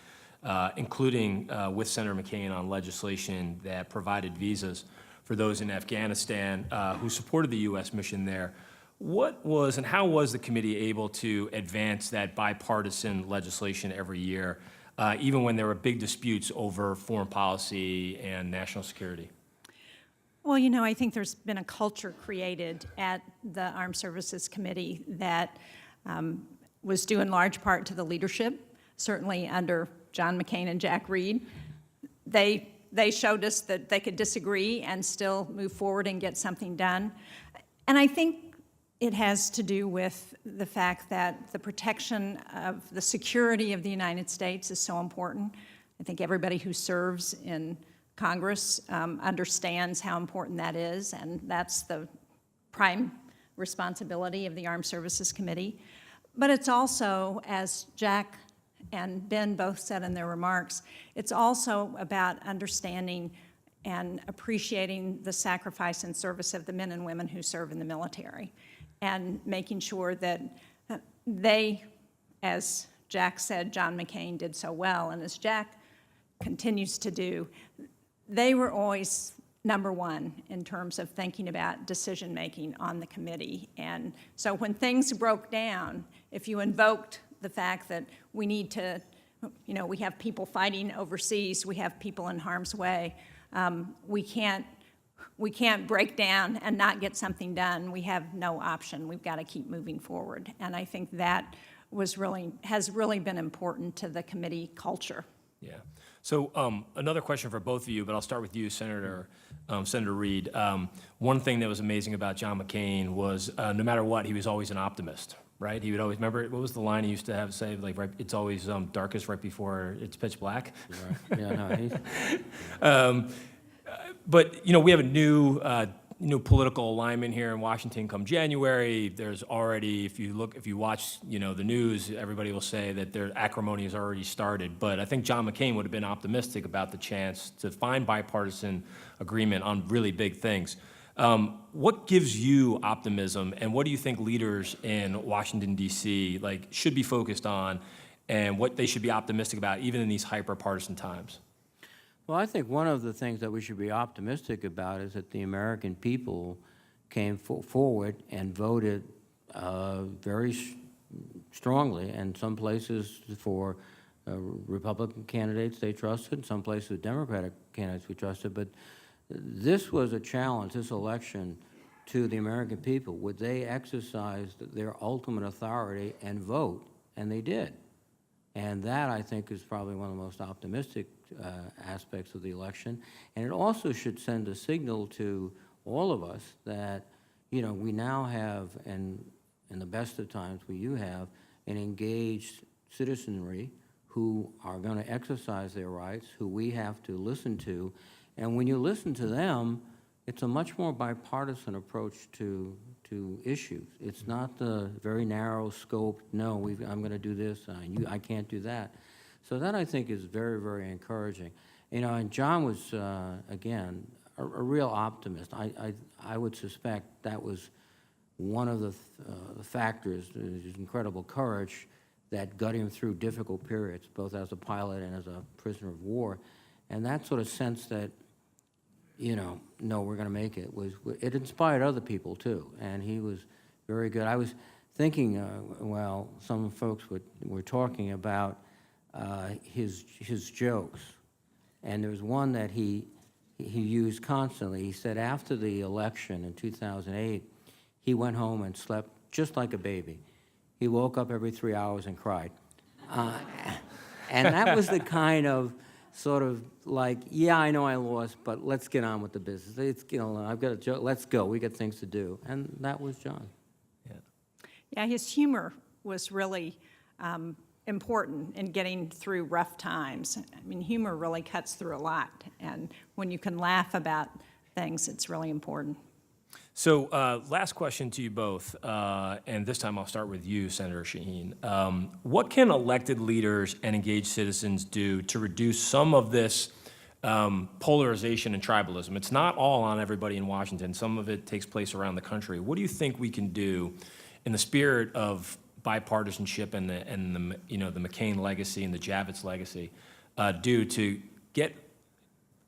including with Senator McCain on legislation that provided visas for those in Afghanistan who supported the U.S. mission there. What was and how was the committee able to advance that bipartisan legislation every year even when there were big disputes over foreign policy and national security? Well, you know, I think there's been a culture created at the Armed Services Committee that was due in large part to the leadership, certainly under John McCain and Jack Reed. They showed us that they could disagree and still move forward and get something done. And I think it has to do with the fact that the protection of the security of the United States is so important. I think everybody who serves in Congress understands how important that is, and that's the prime responsibility of the Armed Services Committee. But it's also, as Jack and Ben both said in their remarks, it's also about understanding and appreciating the sacrifice and service of the men and women who serve in the military, and making sure that they, as Jack said, John McCain did so well, and as Jack continues to do, they were always number one in terms of thinking about decision-making on the committee. And so when things broke down, if you invoked the fact that we need to, you know, we have people fighting overseas, we have people in harm's way, we can't break down and not get something done. We have no option. We've got to keep moving forward. And I think that has really been important to the committee culture. Yeah. So another question for both of you, but I'll start with you, Senator Reed. One thing that was amazing about John McCain was no matter what, he was always an optimist, right? He would always, remember, what was the line he used to have say, like, right, it's always darkest right before it's pitch black? Right. Yeah, no, But, you know, we have a new political alignment here in Washington come January. There's already, if you watch, you know, the news, everybody will say that their acrimony has already started. But I think John McCain would have been optimistic about the chance to find bipartisan agreement on really big things. What gives you optimism, and what do you think leaders in Washington, D.C. should be focused on, and what they should be optimistic about, even in these hyper-partisan times? Well, I think one of the things that we should be optimistic about is that the American people came forward and voted very strongly, and some places for Republican candidates they trusted, some places Democratic candidates we trusted. But this was a challenge, this election, to the American people. Would they exercise their ultimate authority and vote? And they did. And that, I think, is probably one of the most optimistic aspects of the election. And it also should send a signal to all of us that, you know, we now have, and in the best of times you have, an engaged citizenry who are going to exercise their rights, who we have to listen to. And when you listen to them, it's a much more bipartisan approach to issues. It's not the very narrow scope, no, I'm going to do this, I can't do that. So that, I think, is very, very encouraging. You know, and John was, again, a real optimist. I would suspect that was one of the factors, his incredible courage, that got him through difficult periods, both as a pilot and as a prisoner of war. And that sort of sense that, you know, no, we're going to make it, it inspired other people too, and he was very good. I was thinking, well, some folks were talking about his jokes, and there was one that he used constantly. He said after the election in 2008, he went home and slept just like a baby. He woke up every 3 hours and cried. And that was the kind of sort of like, yeah, I know I lost, but let's get on with the business. It's, you know, I've got a joke, let's go, we got things to do. And that was John. Yeah, his humor was really important in getting through rough times. I mean, humor really cuts through a lot, and when you can laugh about things, it's really important. So last question to you both, and this time I'll start with you, Senator Shaheen. What can elected leaders and engaged citizens do to reduce some of this polarization and tribalism? It's not all on everybody in Washington. Some of it takes place around the country. What do you think we can do in the spirit of bipartisanship and the you know, the McCain legacy and the Javits legacy do to get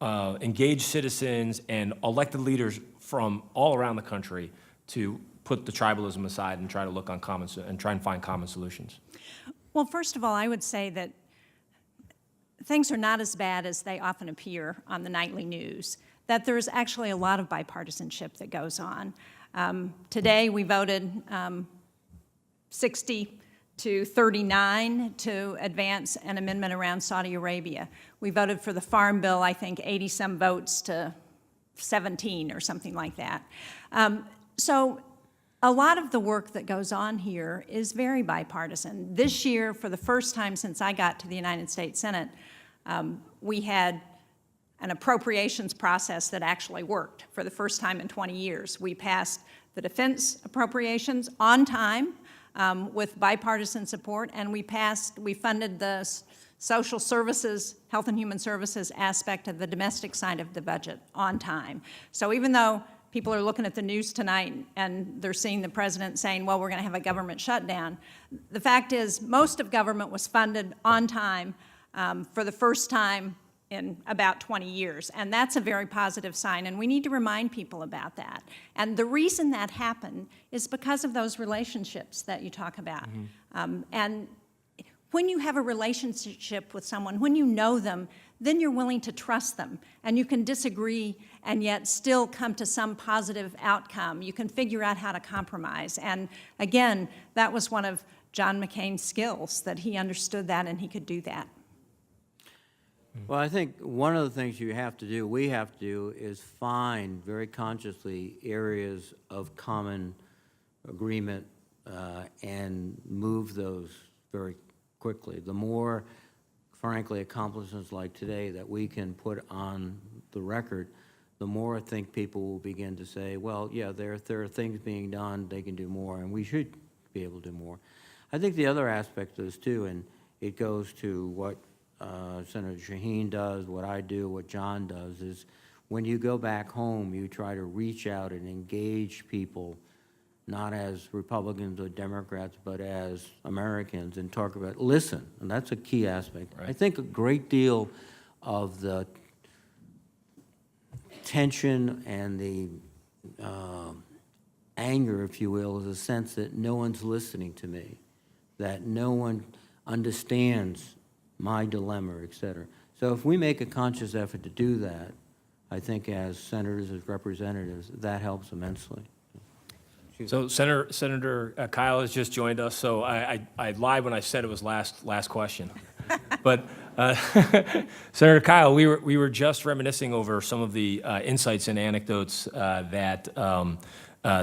engaged citizens and elected leaders from all around the country to put the tribalism aside and try to look on try and find common solutions? Well, first of all, I would say that things are not as bad as they often appear on the nightly news, that there's actually a lot of bipartisanship that goes on. Today, we voted 60 to 39 to advance an amendment around Saudi Arabia. We voted for the Farm Bill, I think 80-some votes to 17 or something like that. So a lot of the work that goes on here is very bipartisan. This year, for the first time since I got to the United States Senate, we had an appropriations process that actually worked for the first time in 20 years. We passed the defense appropriations on time with bipartisan support, and we funded the social services, health and human services aspect of the domestic side of the budget on time. So even though people are looking at the news tonight and they're seeing the president saying, well, we're going to have a government shutdown, the fact is most of government was funded on time for the first time in about 20 years, and that's a very positive sign, and we need to remind people about that. And the reason that happened is because of those relationships that you talk about. And when you have a relationship with someone, when you know them, then you're willing to trust them, and you can disagree and yet still come to some positive outcome. You can figure out how to compromise. And again, that was one of John McCain's skills, that he understood that and he could do that. Well, I think one of the things we have to do is find very consciously areas of common agreement and move those very quickly. The more, frankly, accomplishments like today that we can put on the record, the more I think people will begin to say, well, yeah, there are things being done, they can do more, and we should be able to do more. I think the other aspect of this, too, and it goes to what Senator Shaheen does, what I do, what John does, is when you go back home, you try to reach out and engage people, not as Republicans or Democrats, but as Americans, and talk about, listen, and that's a key aspect. Right. I think a great deal of the tension and the anger, if you will, is a sense that no one's listening to me, that no one understands my dilemma, et cetera. So if we make a conscious effort to do that, I think as senators, as representatives, that helps immensely. So Senator Kyl has just joined us, so I lied when I said it was last question. But Senator Kyl, we were just reminiscing over some of the insights and anecdotes that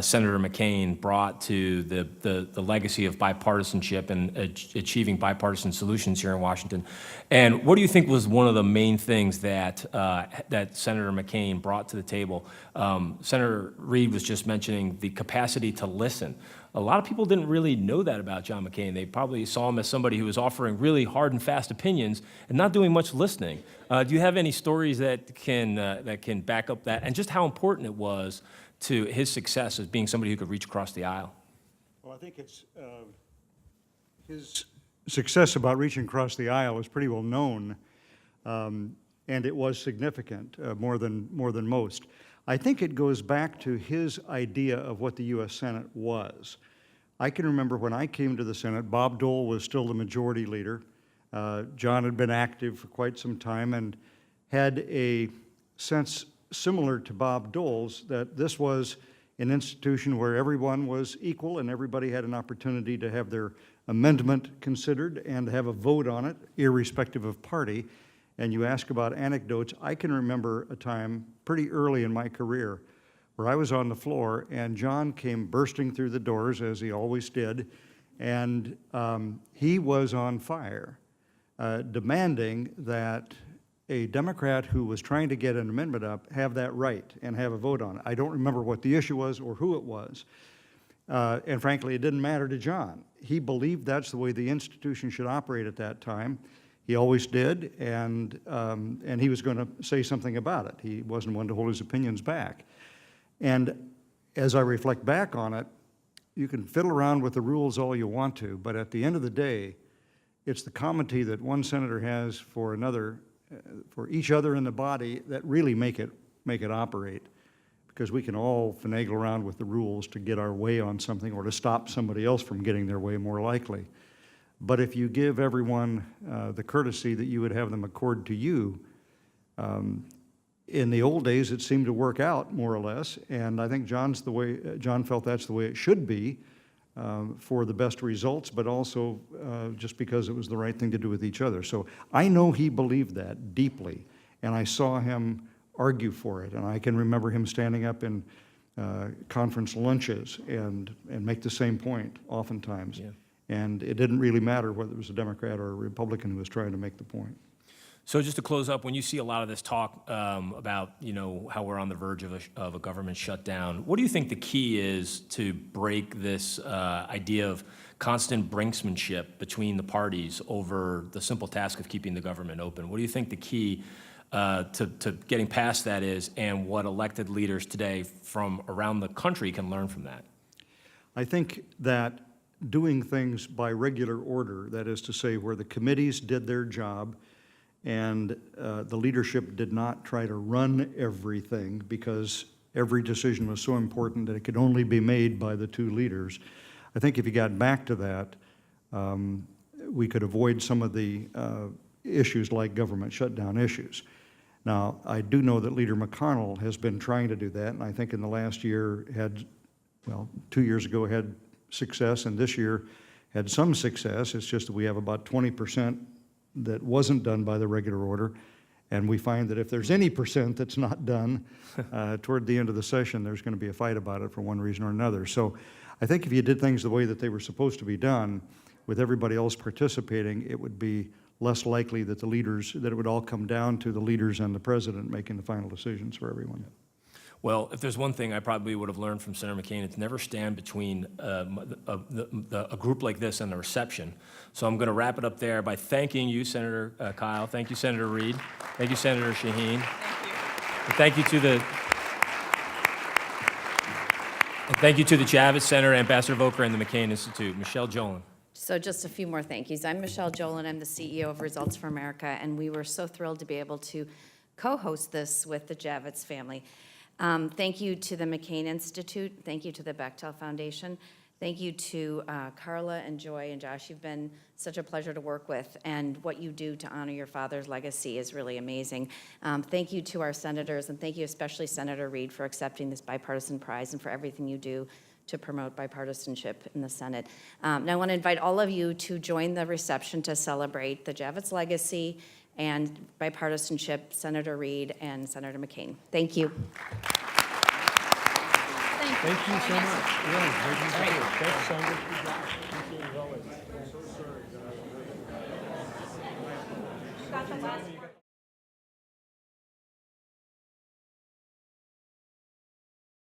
Senator McCain brought to the legacy of bipartisanship and achieving bipartisan solutions here in Washington. And what do you think was one of the main things that that Senator McCain brought to the table? Senator Reid was just mentioning the capacity to listen. A lot of people didn't really know that about John McCain. They probably saw him as somebody who was offering really hard and fast opinions and not doing much listening. Do you have any stories that can back up that, and just how important it was to his success as being somebody who could reach across the aisle? Well, I think it's his success about reaching across the aisle is pretty well known, and it was significant, more than most. I think it goes back to his idea of what the U.S. Senate was. I can remember when I came to the Senate, Bob Dole was still the majority leader. John had been active for quite some time and had a sense similar to Bob Dole's, that this was an institution where everyone was equal and everybody had an opportunity to have their amendment considered and have a vote on it, irrespective of party. And you ask about anecdotes, I can remember a time pretty early in my career where I was on the floor and John came bursting through the doors, as he always did, and he was on fire, demanding that a Democrat who was trying to get an amendment up have that right and have a vote on it. I don't remember what the issue was or who it was. And frankly, it didn't matter to John. He believed that's the way the institution should operate at that time. He always did, and he was going to say something about it. He wasn't one to hold his opinions back. And as I reflect back on it, you can fiddle around with the rules all you want to, but at the end of the day, it's the comity that one senator has for another, for each other in the body, that really make it operate, because we can all finagle around with the rules to get our way on something or to stop somebody else from getting their way, more likely. But if you give everyone the courtesy that you would have them accord to you, in the old days, it seemed to work out more or less, and I think Jon felt that's the way it should be for the best results, but also just because it was the right thing to do with each other. So I know he believed that deeply, and I saw him argue for it, and I can remember him standing up in conference lunches and make the same point oftentimes. Yeah. And it didn't really matter whether it was a Democrat or a Republican who was trying to make the point. So just to close up, when you see a lot of this talk about, how we're on the verge of a government shutdown, what do you think the key is to break this idea of constant brinksmanship between the parties over the simple task of keeping the government open? What do you think the key to getting past that is, and what elected leaders today from around the country can learn from that? I think that doing things by regular order, that is to say, where the committees did their job, and the leadership did not try to run everything because every decision was so important that it could only be made by the two leaders. I think if you got back to that, we could avoid some of the issues like government shutdown issues. Now, I do know that Leader McConnell has been trying to do that, and I think in the last year had, 2 years ago had success, and this year had some success. It's just that we have about 20% that wasn't done by the regular order, and we find that if there's any percent that's not done, toward the end of the session, there's going to be a fight about it for one reason or another. So I think if you did things the way that they were supposed to be done, with everybody else participating, it would be less likely that it would all come down to the leaders and the president making the final decisions for everyone. Well, if there's one thing I probably would have learned from Senator McCain, it's never stand between a group like this and the reception. So I'm going to wrap it up there by thanking you, Senator Kyl. Thank you, Senator Reid. Thank you, Senator Shaheen. Thank you. And thank you to the Javits Center, Ambassador Volker, and the McCain Institute. Michele, Jolin. So just a few more thank yous. I'm Michele Jolin. I'm the CEO of Results for America, and we were so thrilled to be able to co-host this with the Javits family. Thank you to the McCain Institute. Thank you to the Bechtel Foundation. Thank you to Carla and Joy and Josh. You've been such a pleasure to work with, and what you do to honor your father's legacy is really amazing. Thank you to our senators, and thank you especially Senator Reid for accepting this bipartisan prize and for everything you do to promote bipartisanship in the Senate. Now I want to invite all of you to join the reception to celebrate the Javits legacy and bipartisanship, Senator Reid and Senator McCain. Thank you. Thank you so much. Thanks, Sandra. Thank you as always. I'm so sorry.